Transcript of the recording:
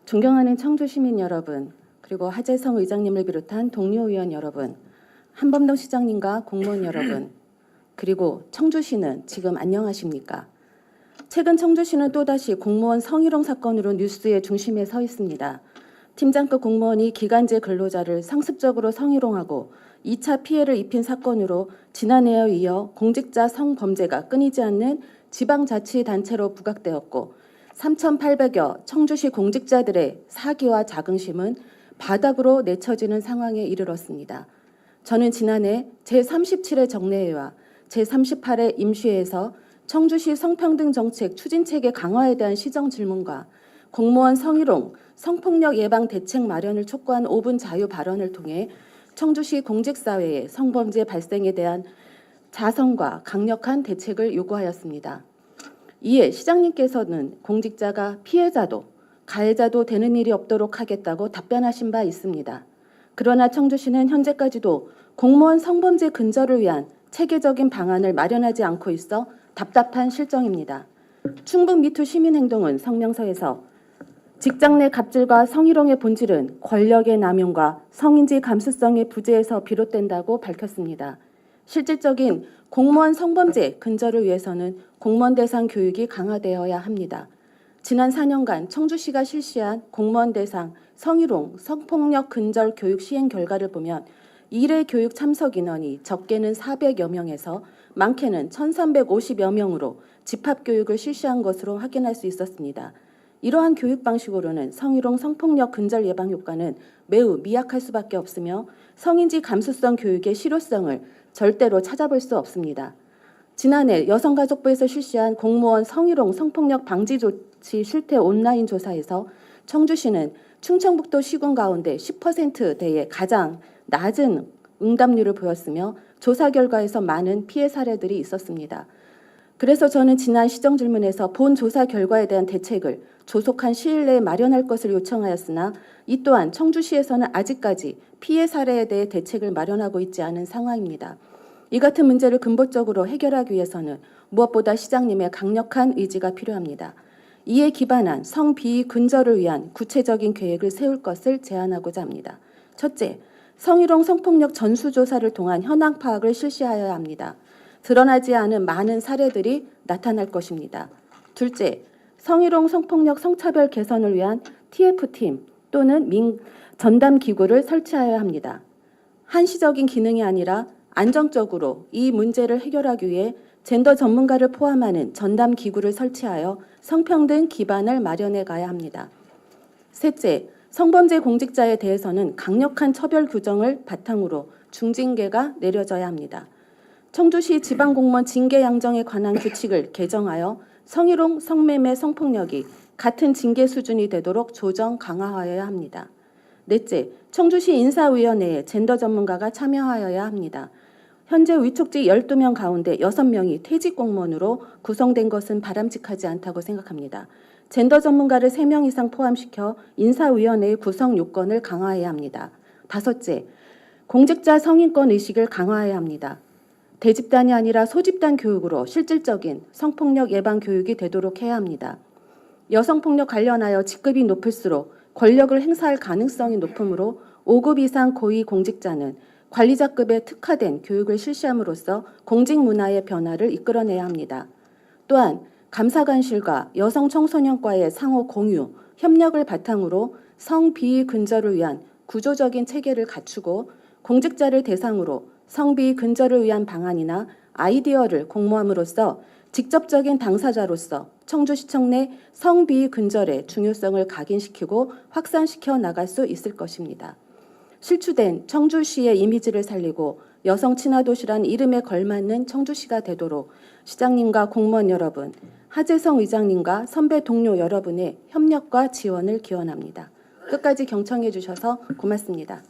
존경하는 청주 시민 여러분, 그리고 하재성 의장님을 비롯한 동료 의원 여러분, 한범동 시장님과 공무원 여러분, 그리고 청주시는 지금 안녕하십니까? 최근 청주시는 또다시 공무원 성희롱 사건으로 뉴스의 중심에 서 있습니다. 팀장급 공무원이 기간제 근로자를 상습적으로 성희롱하고 2차 피해를 입힌 사건으로 지난해에 이어 공직자 성범죄가 끊이지 않는 지방자치단체로 부각되었고 3,800여 청주시 공직자들의 사기와 자긍심은 바닥으로 내쳐지는 상황에 이르렀습니다. 저는 지난해 제37회 정례회와 제38회 임시회에서 청주시 성평등 정책 추진체계 강화에 대한 시정 질문과 공무원 성희롱, 성폭력 예방 대책 마련을 촉구한 5분 자유 발언을 통해 청주시 공직사회의 성범죄 발생에 대한 자성과 강력한 대책을 요구하였습니다. 이에 시장님께서는 공직자가 피해자도 가해자도 되는 일이 없도록 하겠다고 답변하신 바 있습니다. 그러나 청주시는 현재까지도 공무원 성범죄 근절을 위한 체계적인 방안을 마련하지 않고 있어 답답한 실정입니다. 충북 미투 시민행동은 성명서에서 직장 내 갑질과 성희롱의 본질은 권력의 남용과 성인지 감수성의 부재에서 비롯된다고 밝혔습니다. 실질적인 공무원 성범죄 근절을 위해서는 공무원 대상 교육이 강화되어야 합니다. 지난 4년간 청주시가 실시한 공무원 대상 성희롱, 성폭력 근절 교육 시행 결과를 보면 1회 교육 참석 인원이 적게는 400여 명에서 많게는 1,350여 명으로 집합교육을 실시한 것으로 확인할 수 있었습니다. 이러한 교육 방식으로는 성희롱, 성폭력 근절 예방 효과는 매우 미약할 수밖에 없으며 성인지 감수성 교육의 실효성을 절대로 찾아볼 수 없습니다. 지난해 여성가족부에서 실시한 공무원 성희롱, 성폭력 방지 조치 실태 온라인 조사에서 청주시는 충청북도 시군 가운데 10%대의 가장 낮은 응답률을 보였으며 조사 결과에서 많은 피해 사례들이 있었습니다. 그래서 저는 지난 시정질문에서 본 조사 결과에 대한 대책을 조속한 시일 내에 마련할 것을 요청하였으나 이 또한 청주시에서는 아직까지 피해 사례에 대해 대책을 마련하고 있지 않은 상황입니다. 이 같은 문제를 근본적으로 해결하기 위해서는 무엇보다 시장님의 강력한 의지가 필요합니다. 이에 기반한 성비위 근절을 위한 구체적인 계획을 세울 것을 제안하고자 합니다. 첫째, 성희롱 성폭력 전수조사를 통한 현황 파악을 실시하여야 합니다. 드러나지 않은 많은 사례들이 나타날 것입니다. 둘째, 성희롱 성폭력 성차별 개선을 위한 TF팀 또는 전담기구를 설치하여야 합니다. 한시적인 기능이 아니라 안정적으로 이 문제를 해결하기 위해 젠더 전문가를 포함하는 전담기구를 설치하여 성평등 기반을 마련해 가야 합니다. 셋째, 성범죄 공직자에 대해서는 강력한 처벌 규정을 바탕으로 중징계가 내려져야 합니다. 청주시 지방공무원 징계 양정에 관한 규칙을 개정하여 성희롱, 성매매, 성폭력이 같은 징계 수준이 되도록 조정 강화하여야 합니다. 넷째, 청주시 인사위원회에 젠더 전문가가 참여하여야 합니다. 현재 위촉직 12명 가운데 6명이 퇴직 공무원으로 구성된 것은 바람직하지 않다고 생각합니다. 젠더 전문가를 3명 이상 포함시켜 인사위원회의 구성 요건을 강화해야 합니다. 다섯째, 공직자 성인권 의식을 강화해야 합니다. 대집단이 아니라 소집단 교육으로 실질적인 성폭력 예방 교육이 되도록 해야 합니다. 여성폭력 관련하여 직급이 높을수록 권력을 행사할 가능성이 높으므로 5급 이상 고위 공직자는 관리자급에 특화된 교육을 실시함으로써 공직 문화의 변화를 이끌어내야 합니다. 또한 감사관실과 여성청소년과의 상호 공유, 협력을 바탕으로 성비위 근절을 위한 구조적인 체계를 갖추고 공직자를 대상으로 성비위 근절을 위한 방안이나 아이디어를 공모함으로써 직접적인 당사자로서 청주시청 내 성비위 근절의 중요성을 각인시키고 확산시켜 나갈 수 있을 것입니다. 실추된 청주시의 이미지를 살리고 여성 친화 도시란 이름에 걸맞는 청주시가 되도록 시장님과 공무원 여러분, 하재성 의장님과 선배 동료 여러분의 협력과 지원을 기원합니다. 끝까지 경청해 주셔서 고맙습니다.